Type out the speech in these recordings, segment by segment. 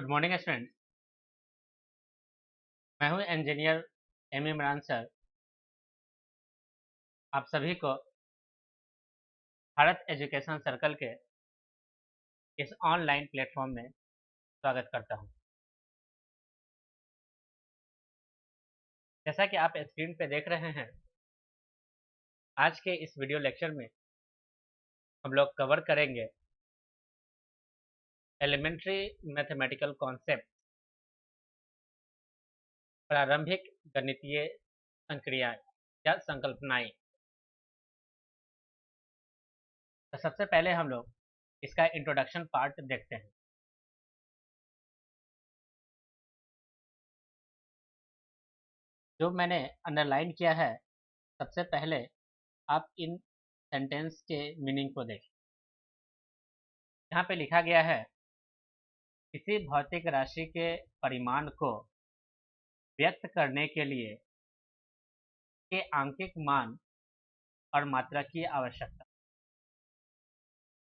Good morning student. मैं हूं engineer Imran sir. आप सभी को भारत एजुकेशन सर्कल के इस ऑनलाइन प्लेटफॉर्म में स्वागत करता हूं। जैसा कि आप स्क्रीन पे देख रहे हैं, आज के इस वीडियो लेक्चर में हम लोग कवर करेंगे एलिमेंट्री मैथमेटिकल कॉन्सेप्ट, प्रारंभिक गणितीय संक्रियाएं या संकल्पनाएं। तो सबसे पहले हम लोग इसका इंट्रोडक्शन पार्ट देखते हैं। जो मैंने अंडरलाइन किया है, सबसे पहले आप इन सेंटेंस के मीनिंग को देखें। यहाँ पे लिखा गया है, किसी भौतिक राशि के परिमाण को व्यक्त करने के लिए के आंकिक मान और मात्रा की आवश्यकता।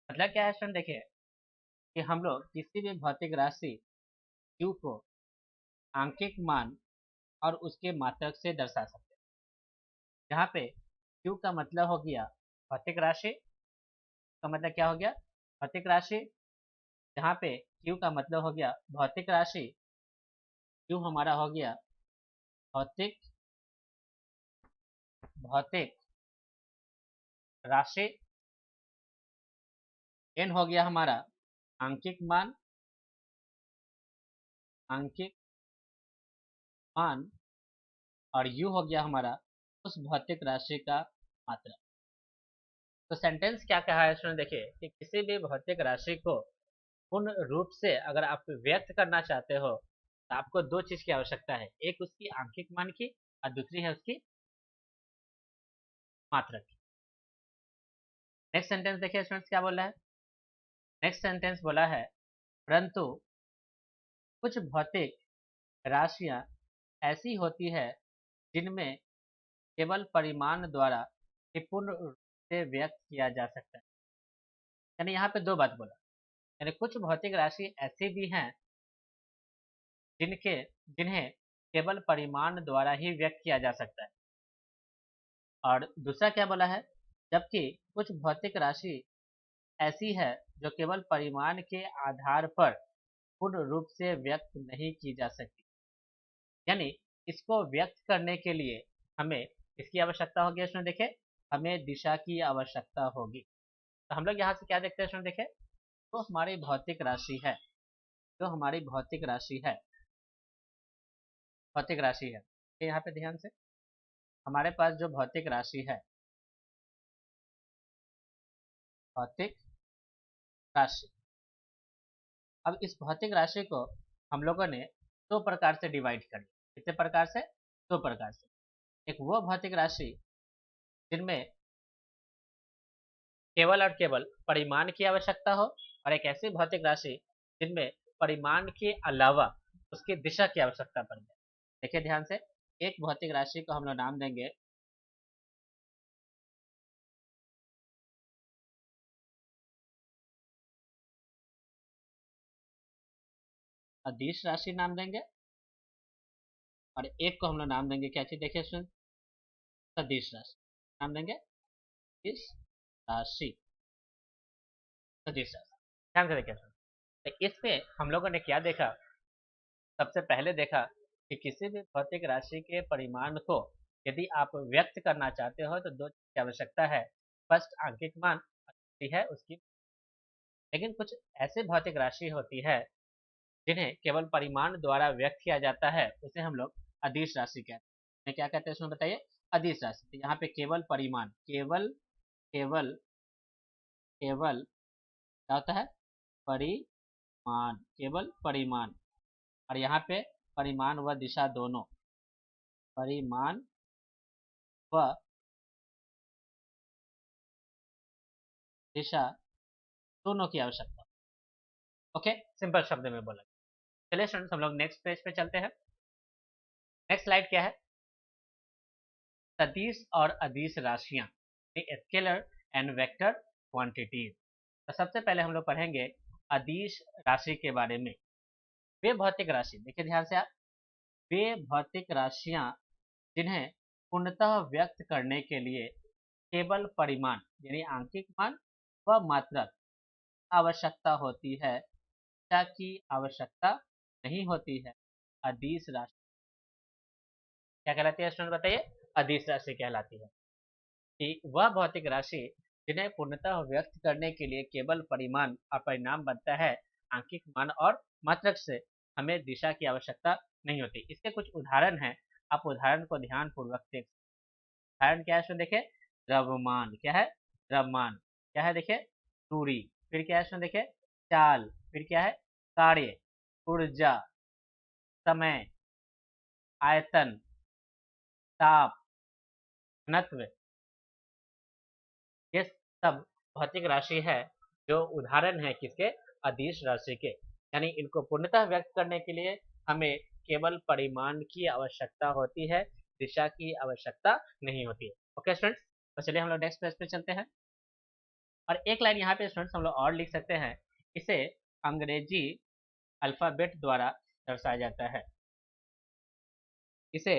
मतलब क्या है स्टूडेंट, देखिए कि हम लोग किसी भी भौतिक राशि Q को आंकिक मान और उसके मात्रक से दर्शा सकते हैं। जहाँ पे Q का मतलब हो गया भौतिक राशि, का मतलब क्या हो गया, भौतिक राशि। जहाँ पे Q का मतलब हो गया भौतिक राशि, Q हमारा हो गया भौतिक भौतिक राशि, N हो गया हमारा आंकिक मान, आंकिक मान, और U हो गया हमारा उस भौतिक राशि का मात्रा। तो सेंटेंस क्या कहा है स्टूडेंट, देखिए कि किसी भी भौतिक राशि को पूर्ण रूप से अगर आप व्यक्त करना चाहते हो तो आपको दो चीज की आवश्यकता है, एक उसकी आंकिक मान की और दूसरी है उसकी मात्रा की। नेक्स्ट सेंटेंस देखिए स्टूडेंट्स क्या बोला है। नेक्स्ट सेंटेंस बोला है, परंतु कुछ भौतिक राशियां ऐसी होती है जिनमें केवल परिमाण द्वारा ही पूर्ण रूप से व्यक्त किया जा सकता है। यानी यहाँ पे दो बात बोला, यानी कुछ भौतिक राशि ऐसी भी हैं जिन्हें केवल परिमाण द्वारा ही व्यक्त किया जा सकता है। और दूसरा क्या बोला है, जबकि कुछ भौतिक राशि ऐसी है जो केवल परिमाण के आधार पर पूर्ण रूप से व्यक्त नहीं की जा सकती। यानी इसको व्यक्त करने के लिए हमें इसकी आवश्यकता होगी। इसमें देखें, हमें दिशा की आवश्यकता होगी। तो हम लोग यहाँ से क्या देखते हैं इसमें देखें, तो हमारी भौतिक राशि है, जो हमारी भौतिक राशि है, भौतिक राशि है। यहाँ पे ध्यान से, हमारे पास जो भौतिक राशि है, भौतिक राशि, अब इस भौतिक राशि को हम लोगों ने दो प्रकार से डिवाइड कर दिया। कितने प्रकार से? दो प्रकार से। एक वो भौतिक राशि जिनमें केवल और केवल परिमाण की आवश्यकता हो, और एक ऐसी भौतिक राशि जिनमें परिमाण के अलावा उसकी दिशा की आवश्यकता पड़ जाए। देखिए ध्यान से, एक भौतिक राशि को हम लोग नाम देंगे अदिश राशि नाम देंगे, और एक को हम लोग नाम देंगे क्या चीज, देखिए सदिश राशि नाम देंगे, इस राशि, सदिश राशि। ध्यान से देखिए, तो इसमें हम लोगों ने क्या देखा, सबसे पहले देखा कि किसी भी भौतिक राशि के परिमाण को यदि आप व्यक्त करना चाहते हो तो दो चीज की आवश्यकता है, फर्स्ट आंकिक मान, दूसरी है उसकी। लेकिन कुछ ऐसे भौतिक राशि होती है जिन्हें केवल परिमाण द्वारा व्यक्त किया जाता है, उसे हम लोग अदिश राशि कहते हैं। क्या कहते हैं उसमें बताइए, अदिश राशि। तो यहाँ पे केवल परिमाण, केवल केवल केवल क्या होता है, परिमाण, केवल परिमाण। और यहाँ पे परिमाण व दिशा दोनों, परिमाण व दिशा दोनों की आवश्यकता। ओके, सिंपल शब्द में बोला। चलिए स्टूडेंट्स, हम लोग नेक्स्ट पेज पे चलते हैं। नेक्स्ट स्लाइड क्या है, सदिश और अदिश राशियां, स्केलर एंड वेक्टर क्वांटिटीज। तो सबसे पहले हम लोग पढ़ेंगे अदिश राशि के बारे में। वे भौतिक राशि, देखिए ध्यान से आप, वे भौतिक राशियां जिन्हें पूर्णतः व्यक्त करने के लिए केवल परिमाण यानी आंकिक मान व मात्रक आवश्यकता होती है, की आवश्यकता नहीं होती है। अदिश राशि क्या कहलाती है स्टूडेंट बताइए? अदिश राशि कहलाती है कि वह भौतिक राशि जिन्हें पूर्णतः व्यक्त करने के लिए केवल परिमाण और परिणाम बनता है, आंकिक मान और मात्रक से हमें दिशा की आवश्यकता नहीं होती। इसके कुछ उदाहरण हैं, आप उदाहरण को ध्यान पूर्वक देख। उदाहरण क्या है इसमें देखे? द्रव्यमान क्या है? द्रव्यमान क्या है देखे? दूरी, फिर क्या है इसमें देखे? चाल, फिर क्या है? कार्य, ऊर्जा, समय, आयतन, ताप, घनत्व, ये सब भौतिक राशि है जो उदाहरण है किसके? अदिश राशि के। यानी इनको पूर्णतः व्यक्त करने के लिए हमें केवल परिमाण की आवश्यकता होती है, दिशा की आवश्यकता नहीं होती है। ओके स्टूडेंट्स, तो चलिए हम लोग नेक्स्ट पेज पे चलते हैं। और एक लाइन यहाँ पे स्टूडेंट्स हम लोग और लिख सकते हैं, इसे अंग्रेजी अल्फाबेट द्वारा दर्शाया जाता है। इसे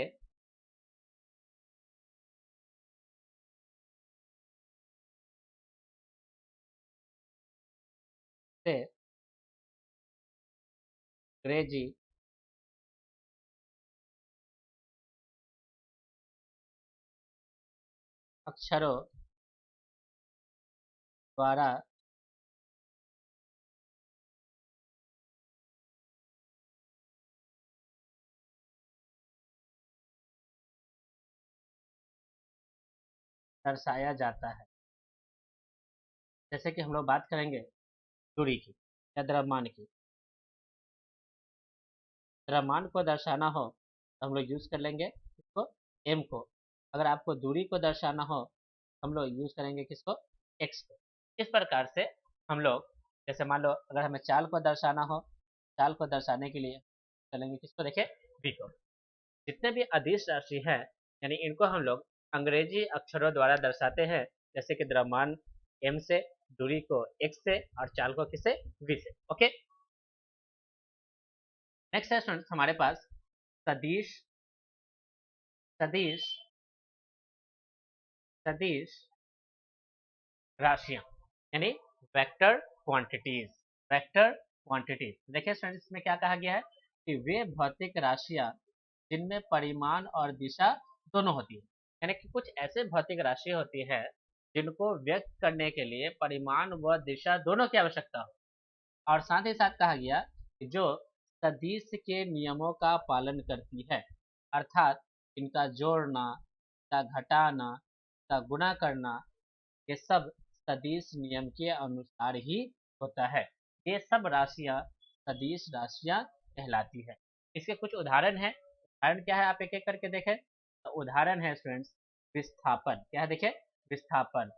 अंग्रेजी अक्षरों द्वारा दर्शाया जाता है। जैसे कि हम लोग बात करेंगे दूरी की या द्रव्यमान की। द्रव्यमान को दर्शाना हो तो हम लोग यूज कर लेंगे किसको? एम को। अगर आपको दूरी को दर्शाना हो हम लोग यूज करेंगे किसको? एक्स को। इस प्रकार से हम लोग, जैसे मान लो अगर हमें चाल को दर्शाना हो, चाल को दर्शाने के लिए चलेंगे किसको? देखे? वी को। जितने भी अदिश राशि है यानी इनको हम लोग अंग्रेजी अक्षरों द्वारा दर्शाते हैं, जैसे कि द्रव्यमान एम से, दूरी को एक्स से और चाल को किससे? वी से। ओके, नेक्स्ट है स्टूडेंट्स हमारे पास सदिश, सदिश, सदिश राशियां यानी वेक्टर क्वांटिटीज। वेक्टर क्वांटिटीज, देखिए स्टूडेंट्स इसमें क्या कहा गया है कि वे भौतिक राशियां जिनमें परिमाण और दिशा दोनों होती है। यानी कि कुछ ऐसे भौतिक राशि होती है जिनको व्यक्त करने के लिए परिमाण व दिशा दोनों की आवश्यकता हो, और साथ ही साथ कहा गया कि जो सदिश के नियमों का पालन करती है, अर्थात इनका जोड़ना, इनका घटाना, इनका गुणा करना, ये सब सदिश नियम के अनुसार ही होता है। ये सब राशियां सदिश राशियां कहलाती है। इसके कुछ उदाहरण हैं। उदाहरण क्या है आप एक एक करके देखें। तो उदाहरण है स्टूडेंट्स विस्थापन, क्या है देखें? विस्थापन,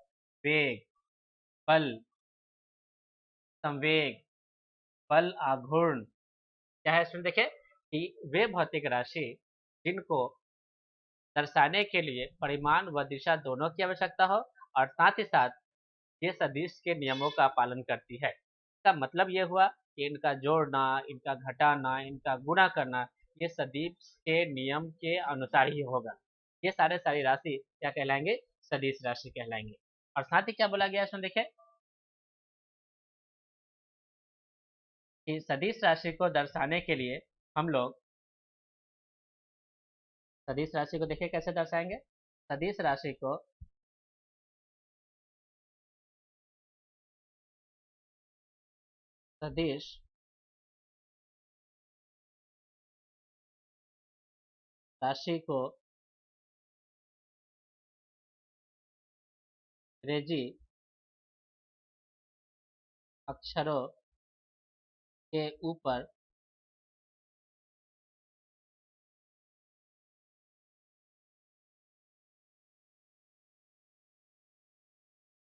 वेग, बल, संवेग, बल आघूर्ण, क्या है स्टूडेंट देखें कि वे भौतिक राशि जिनको दर्शाने के लिए परिमाण व दिशा दोनों की आवश्यकता हो और साथ ही साथ ये सदिश के नियमों का पालन करती है। इसका मतलब ये हुआ कि इनका जोड़ना, इनका घटाना, इनका गुणा करना, ये सदिश के नियम के अनुसार ही होगा। ये सारी राशि क्या कहलाएंगे? सदिश राशि कहलाएंगे। और साथ ही क्या बोला गया है इसमें देखें कि सदिश राशि को दर्शाने के लिए हम लोग सदिश राशि को देखें कैसे दर्शाएंगे। सदिश राशि को सदिश राशि को अंग्रेजी अक्षरों के ऊपर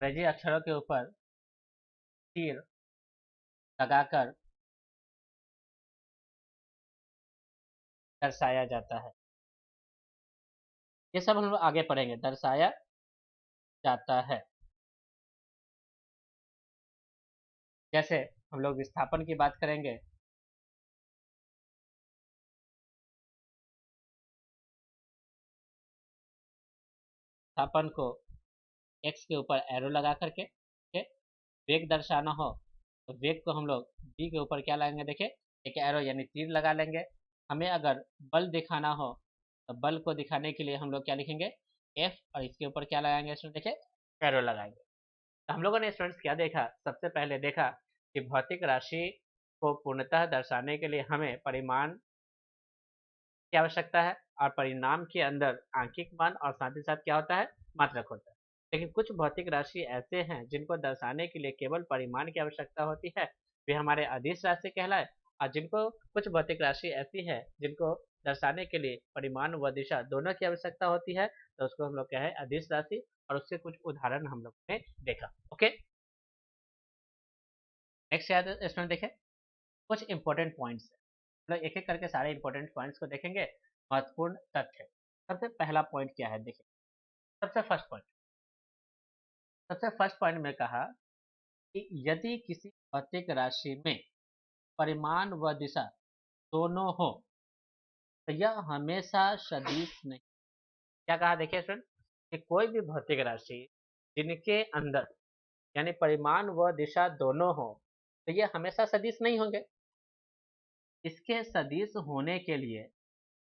अंग्रेजी अक्षरों के ऊपर तीर लगाकर दर्शाया जाता है। ये सब हम लोग आगे पढ़ेंगे, दर्शाया जाता है। जैसे हम लोग विस्थापन की बात करेंगे विस्थापन को x के ऊपर एरो लगा करके, वेग दर्शाना हो तो वेग को हम लोग b के ऊपर क्या लगाएंगे, देखिए एक एरो यानी तीर लगा लेंगे। हमें अगर बल दिखाना हो तो बल को दिखाने के लिए हम लोग क्या लिखेंगे, F, और इसके ऊपर क्या लगाएंगे स्टूडेंट, देखिए एरो लगाएंगे। तो हम लोगों ने स्टूडेंट्स क्या देखा, सबसे पहले देखा कि भौतिक राशि को पूर्णतः दर्शाने के लिए हमें परिमाण की आवश्यकता है, और परिणाम के अंदर आंकिक मान और साथ ही साथ क्या होता है, मात्रक होता है। लेकिन कुछ भौतिक राशि ऐसे हैं जिनको दर्शाने के लिए केवल परिमाण की आवश्यकता होती है, वे हमारे अदिश राशि कहलाए। और जिनको कुछ भौतिक राशि ऐसी है जिनको दर्शाने के लिए परिमाण व दिशा दोनों की आवश्यकता होती है, तो उसको हम लोग कहे अदिश राशि, और उससे कुछ उदाहरण हम लोग ने देखा। ओके, नेक्स्ट याद इसमें देखें कुछ इंपॉर्टेंट पॉइंट्स, मतलब एक एक करके सारे इंपॉर्टेंट पॉइंट्स को देखेंगे। महत्वपूर्ण तथ्य, सबसे पहला पॉइंट क्या है, देखिए सबसे फर्स्ट पॉइंट में कहा कि यदि किसी भौतिक राशि में परिमाण व दिशा दोनों हो तो यह हमेशा सदिश नहीं। क्या कहा, देखिए स्टूडेंट, कि कोई भी भौतिक राशि जिनके अंदर यानी परिमाण व दिशा दोनों हो तो यह हमेशा सदिश नहीं होंगे। इसके सदिश होने के लिए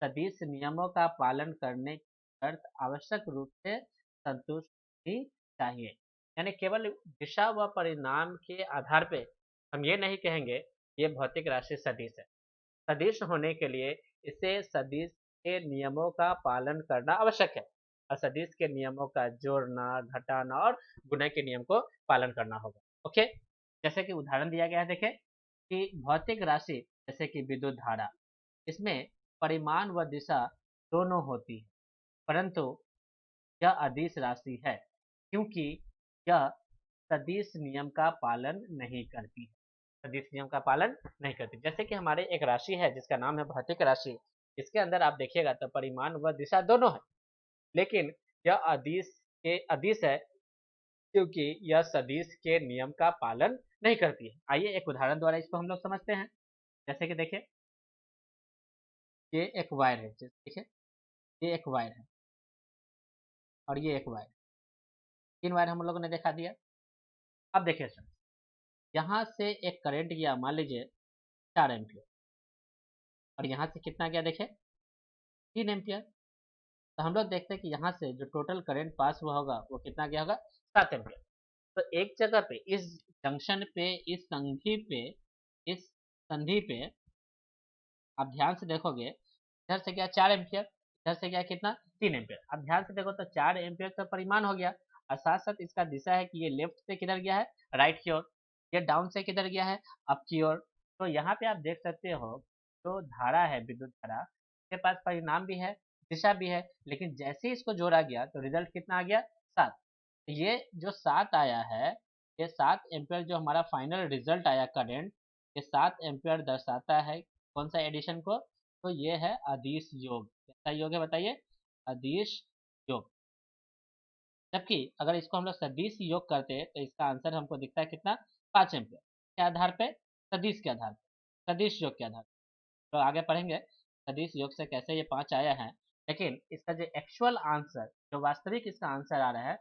सदिश नियमों का पालन करने की शर्त आवश्यक रूप से संतुष्ट होनी चाहिए। यानी केवल दिशा व परिणाम के आधार पे हम ये नहीं कहेंगे ये भौतिक राशि सदिश है। सदिश होने के लिए इसे सदिश के नियमों का पालन करना आवश्यक है, और सदिश के नियमों का जोड़ना, घटाना और गुणा के नियम को पालन करना होगा। ओके, जैसे कि उदाहरण दिया गया है, देखें कि भौतिक राशि जैसे कि विद्युत धारा, इसमें परिमाण व दिशा दोनों होती है, परंतु यह अदिश राशि है क्योंकि यह सदिश नियम का पालन नहीं करती है। सदिश नियम का पालन नहीं करती। जैसे कि हमारे एक राशि है जिसका नाम है भौतिक राशि, इसके अंदर आप देखिएगा तो परिमाण व दिशा दोनों है, लेकिन यह अदिश है क्योंकि यह सदिश के नियम का पालन नहीं करती है। आइए एक उदाहरण द्वारा इसको हम लोग समझते हैं। जैसे कि देखिए ये एक वायर है, देखिए ये एक वायर है और ये एक वायर, तीन वायर हम लोगों ने दिखा दिया। अब देखिए सर, यहाँ से एक करंट गया, मान लीजिए 4 एम्पियर, और यहाँ से कितना गया, देखिए 3 एम्पियर। तो हम लोग देखते हैं कि यहाँ से जो टोटल करंट पास हुआ होगा वो कितना गया होगा, 7 एम्पियर। तो एक जगह पे इस जंक्शन पे, इस संधि पे आप ध्यान से देखोगे, इधर से गया 4 एम्पियर, इधर से गया कितना, 3 एम्पियर। अब ध्यान से देखो तो 4 एम्पियर का परिमाण हो गया, और साथ साथ इसका दिशा है कि ये लेफ्ट से किधर गया है, राइट की ओर, ये डाउन से किधर गया है, अप की ओर। तो यहाँ पे आप देख सकते हो जो धारा है, विद्युत धारा के पास परिणाम भी है, दिशा भी है, लेकिन जैसे ही इसको जोड़ा गया तो रिजल्ट कितना आ गया, 7। ये जो 7 आया है, ये 7 एम्पियर जो हमारा फाइनल रिजल्ट आया करंट, ये 7 एम्पियर दर्शाता है कौन सा एडिशन को, तो ये है अदिश योग। कैसा योग है बताइए, अदिश योग। जबकि अगर इसको हम लोग सदिश योग करते तो इसका आंसर हमको दिखता है कितना, 5 एम्पियर। के आधार पे, सदिश के आधार पे, सदिश योग के आधार पे। तो आगे पढ़ेंगे सदिश योग से कैसे ये 5 आया है, लेकिन इसका जो एक्चुअल आंसर, जो वास्तविक इसका आंसर आ रहा है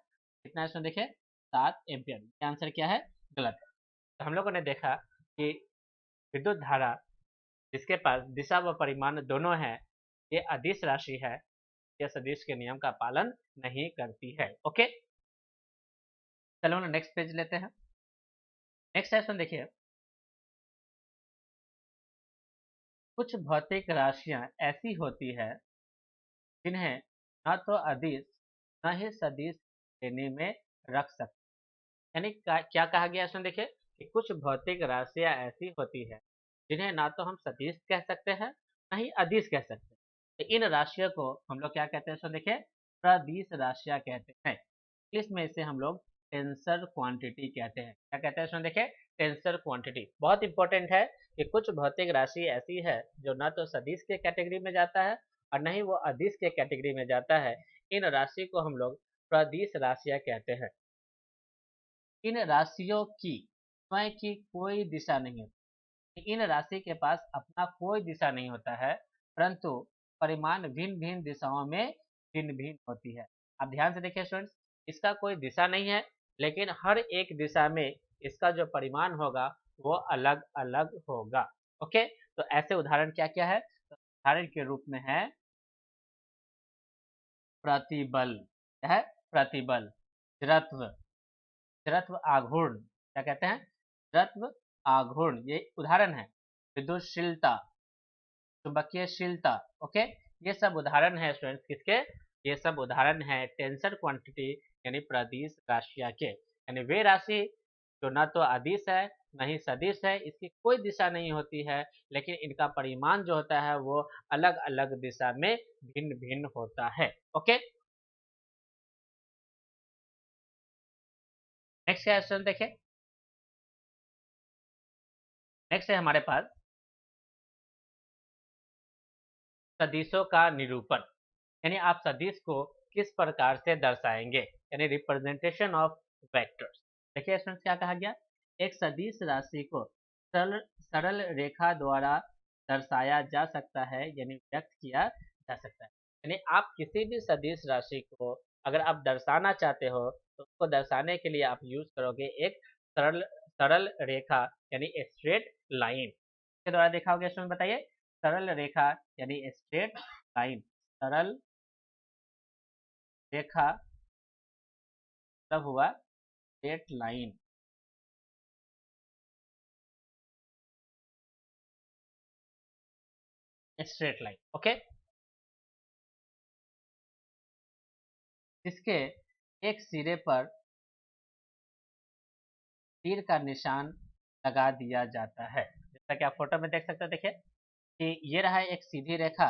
कितना, इसमें देखिए 7 एम्पियर। ये आंसर क्या है, गलत है। तो हम लोगों ने देखा कि विद्युत धारा जिसके पास दिशा व परिमाण दोनों है, ये अदिश राशि है, ये सदिश के नियम का पालन नहीं करती है। ओके, चलो ना नेक्स्ट पेज लेते हैं। नेक्स्ट सेक्शन देखिए, कुछ भौतिक राशियां ऐसी होती है जिन्हें न तो अदिश न ही सदिश श्रेणी में रख सकते। यानी क्या कहा गया इसमें, देखिए कि कुछ भौतिक राशियां ऐसी होती है जिन्हें ना तो हम सदिश कह सकते हैं ना ही अदिश कह सकते हैं। तो इन राशियों को हम लोग क्या कहते हैं, इसमें देखिए सदिश राशियां कहते हैं। इंग्लिश में इसे हम लोग टेंसर क्वांटिटी कहते हैं। क्या कहते हैं इसमें, देखिए टेंसर क्वांटिटी। बहुत इंपॉर्टेंट है कि कुछ भौतिक राशि ऐसी है जो ना तो सदिश के कैटेगरी में जाता है और न ही वो अदिश के कैटेगरी में जाता है। इन राशि को हम लोग सदिश राशियां कहते हैं। इन राशियों की स्वयं की कोई दिशा नहीं होती, इन राशि के पास अपना कोई दिशा नहीं होता है, परंतु परिमाण भिन्न भिन्न दिशाओं में भिन्न भिन्न होती है। आप ध्यान से देखिए स्टूडेंट्स, इसका कोई दिशा नहीं है, लेकिन हर एक दिशा में इसका जो परिमाण होगा वो अलग अलग होगा। ओके, तो ऐसे उदाहरण क्या क्या है? तो उदाहरण के रूप में है प्रतिबल, क्या है? प्रतिबल, जड़त्व, जड़त्व आघूर्ण, क्या कहते हैं? जड़त्व आघूर्ण, ये उदाहरण है। विद्युतशीलता, चुंबकीयशीलता, ओके, ये सब उदाहरण है स्टूडेंट्स किसके? ये सब उदाहरण है टेंसर क्वांटिटी यानी प्रदिश राशियां के, यानी वे राशि जो ना तो अदिश है न ही सदिश है, इसकी कोई दिशा नहीं होती है, लेकिन इनका परिमाण जो होता है वो अलग अलग दिशा में भिन्न भिन्न होता है। ओके, नेक्स्ट क्वेश्चन देखें। नेक्स्ट है हमारे पास सदिशों का निरूपण, यानी आप सदिश को किस प्रकार से दर्शाएंगे, यानी रिप्रेजेंटेशन ऑफ वेक्टर्स। देखिए स्टूडेंट्स क्या कहा गया, एक सदिश राशि को सरल सरल रेखा द्वारा दर्शाया जा सकता है, यानी व्यक्त किया जा सकता है। यानी आप किसी भी सदिश राशि को अगर आप दर्शाना चाहते हो तो उसको दर्शाने के लिए आप यूज करोगे एक सरल सरल रेखा यानी स्ट्रेट लाइन के द्वारा। देखा होगा स्टूडेंट, बताइए, सरल रेखा यानी स्ट्रेट लाइन, सरल रेखा तब हुआ straight line, straight line, okay, जिसके एक सिरे पर तीर का निशान लगा दिया जाता है। जैसा कि आप फोटो में देख सकते हैं, देखिए कि ये रहा एक सीधी रेखा,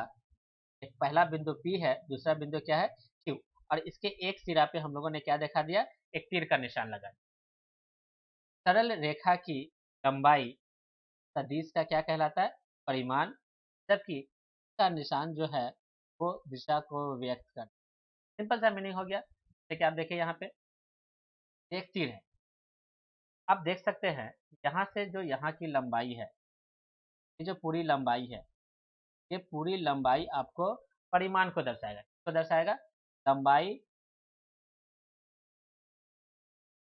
एक पहला बिंदु P है, दूसरा बिंदु क्या है Q, और इसके एक सिरा पे हम लोगों ने क्या दिखा दिया, एक तीर का निशान लगा दिया। सरल रेखा की लंबाई सदिश का क्या कहलाता है, परिमाण, जबकि इसका निशान जो है वो दिशा को व्यक्त करता है। सिंपल सा मीनिंग हो गया। देखिए आप देखिए यहाँ पे एक तीर है, आप देख सकते हैं यहाँ से जो यहाँ की लंबाई है, ये जो पूरी लंबाई है, ये पूरी लंबाई आपको परिमाण को दर्शाएगा। किसको दर्शाएगा? लंबाई,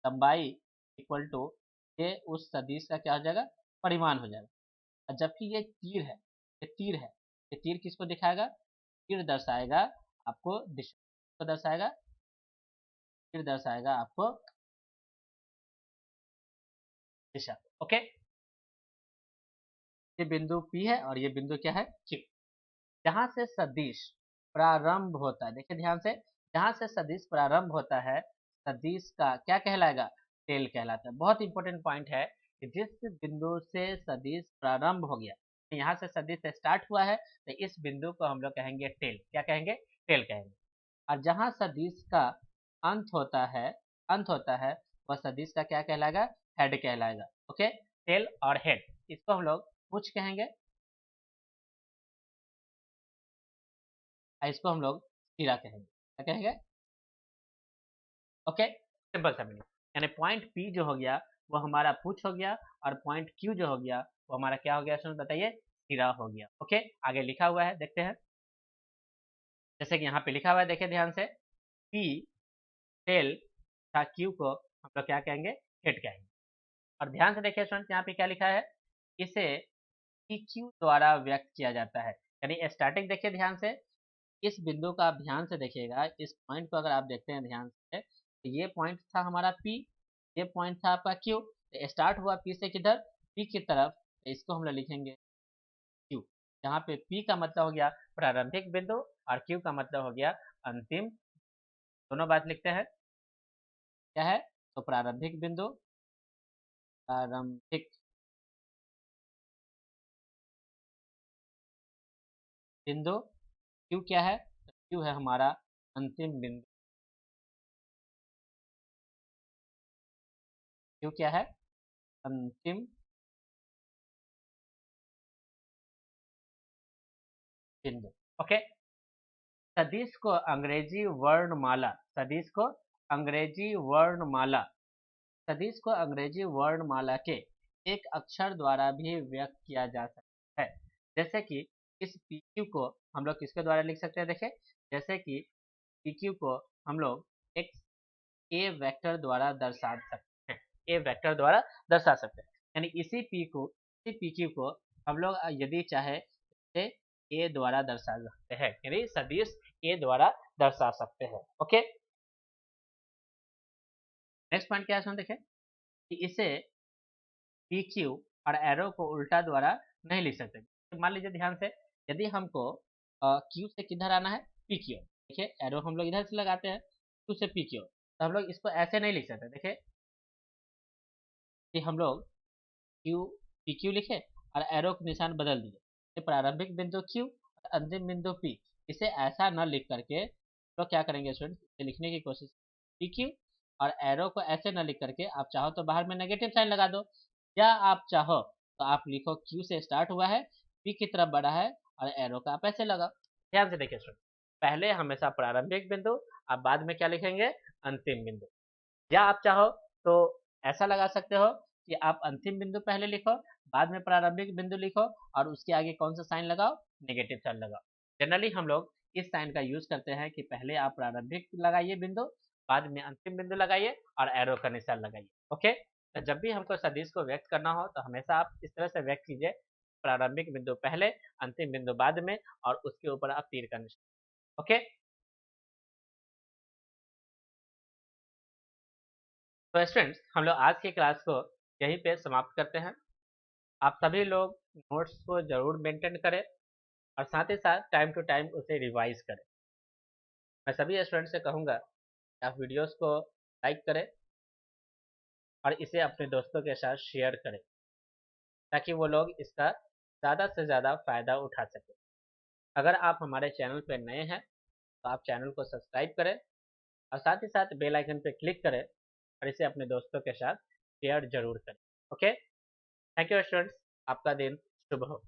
लंबाई इक्वल टू ये उस सदिश का क्या हो जाएगा, परिमाण हो जाएगा। और जबकि ये तीर है, ये तीर है, ये तीर किसको दिखाएगा, तीर दर्शाएगा आपको दिशा को दर्शाएगा, तीर दर्शाएगा आपको दिशा। ओके, ये बिंदु P है और ये बिंदु क्या है, Q। जहां से सदिश प्रारंभ होता है, देखिए ध्यान से, जहां से सदिश प्रारंभ होता है, सदिश का क्या कहलाएगा, टेल कहलाता है। बहुत इंपॉर्टेंट पॉइंट है कि जिस बिंदु से सदिश प्रारंभ हो गया, यहाँ से सदिश स्टार्ट हुआ है, तो इस बिंदु को हम लोग कहेंगे टेल। क्या कहेंगे, टेल कहेंगे। और जहां सदिश का अंत होता है, अंत होता है, वह सदिश का क्या कहलाएगा, हेड कहलाएगा। ओके, टेल और हेड, इसको हम लोग कुछ कहेंगे, और इसको हम लोग सिरा कहेंगे। क्या कहेंगे, ओके, सिंपल सा मीनिंग। यानी पॉइंट P जो हो गया वो हमारा पूछ हो गया, और पॉइंट Q जो हो गया वो हमारा क्या हो गया, सुन बताइए, सिरा हो गया। ओके, आगे लिखा हुआ है, देखते हैं। जैसे कि यहाँ पे लिखा हुआ है, देखिए ध्यान से, P टेल था, Q को हम लोग क्या कहेंगे, हेड कहेंगे। और ध्यान से देखिए स्टूडेंट, यहाँ पे क्या लिखा है, इसे PQ द्वारा व्यक्त किया जाता है। यानी स्टार्टिंग देखिए ध्यान से, इस बिंदु का आप ध्यान से देखिएगा, इस पॉइंट को अगर आप देखते हैं ध्यान से, तो ये पॉइंट था हमारा P, ये पॉइंट था आपका Q। तो स्टार्ट हुआ P से किधर, P की तरफ, तो इसको हम लोग लिखेंगे Q। जहाँ पे P का मतलब हो गया प्रारंभिक बिंदु और Q का मतलब हो गया अंतिम, दोनों बात लिखते हैं। क्या है, तो प्रारंभिक बिंदु, प्रारंभिक बिंदु, Q क्या है, तो Q है हमारा अंतिम बिंदु। Q क्या है, अंतिम बिंदु। ओके, सदिश को अंग्रेजी वर्णमाला, सदिश को अंग्रेजी वर्णमाला, सदिश को अंग्रेजी वर्णमाला के एक अक्षर द्वारा भी व्यक्त किया जा सकता है। जैसे कि इस PQ को हम लोग किसके द्वारा लिख सकते हैं, देखें, जैसे कि पी क्यू को हम लोग एक ए वेक्टर द्वारा दर्शा सकते हैं, ए वेक्टर द्वारा दर्शा सकते हैं। यानी इसी पी क्यू को हम लोग यदि चाहे इसे ए द्वारा दर्शा सकते हैं, यानी सदिश ए द्वारा दर्शा सकते हैं। ओके, नेक्स्ट पॉइंट क्या है, देखें कि इसे पी क्यू और एरो को उल्टा द्वारा नहीं लिख सकते। तो मान लीजिए ध्यान से, यदि हमको क्यू से किधर आना है, पी क्यू, देखिए एरो हम लोग इधर से लगाते हैं, क्यू से पी क्यू, तो हम लोग इसको ऐसे नहीं लिख सकते। देखिए कि हम लोग क्यू पी क्यू लिखे और एरो का निशान बदल दिए, प्रारंभिक बिंदु क्यू और अंतिम बिंदु पी, इसे ऐसा न लिख करके तो क्या करेंगे स्टूडेंट, इसे लिखने की कोशिश पी क्यू और एरो को ऐसे न लिख करके आप चाहो तो बाहर में नेगेटिव साइन लगा दो, या आप चाहो तो आप लिखो क्यू से स्टार्ट हुआ है, पी की तरफ बढ़ा है और एरो का आप ऐसे लगाओ। ध्यान से देखिए स्टूडेंट, पहले हमेशा प्रारंभिक बिंदु, आप बाद में क्या लिखेंगे, अंतिम बिंदु, या आप चाहो तो ऐसा लगा सकते हो कि आप अंतिम बिंदु पहले लिखो, बाद में प्रारंभिक बिंदु लिखो और उसके आगे कौन सा साइन लगाओ, नेगेटिव साइन लगाओ। जनरली हम लोग इस साइन का यूज करते हैं कि पहले आप प्रारंभिक लगाइए बिंदु, बाद में अंतिम बिंदु लगाइए और एरो का निशान लगाइए। ओके, तो जब भी हमको सदिश को व्यक्त करना हो तो हमेशा आप इस तरह से व्यक्त कीजिए, प्रारंभिक बिंदु पहले, अंतिम बिंदु बाद में और उसके ऊपर आप तीर का निशान। ओके, तो स्टूडेंट्स हम लोग आज की क्लास को यहीं पे समाप्त करते हैं। आप सभी लोग नोट्स को जरूर मेंटेन करें और साथ ही साथ टाइम टू टाइम उसे रिवाइज करें। मैं सभी स्टूडेंट से कहूँगा कि आप वीडियोस को लाइक करें और इसे अपने दोस्तों के साथ शेयर करें, ताकि वो लोग इसका ज़्यादा से ज़्यादा फ़ायदा उठा सकें। अगर आप हमारे चैनल पर नए हैं तो आप चैनल को सब्सक्राइब करें और साथ ही साथ बेल आइकन पर क्लिक करें और इसे अपने दोस्तों के साथ शेयर जरूर करें। ओके, थैंक यू स्टूडेंट्स, आपका दिन शुभ हो।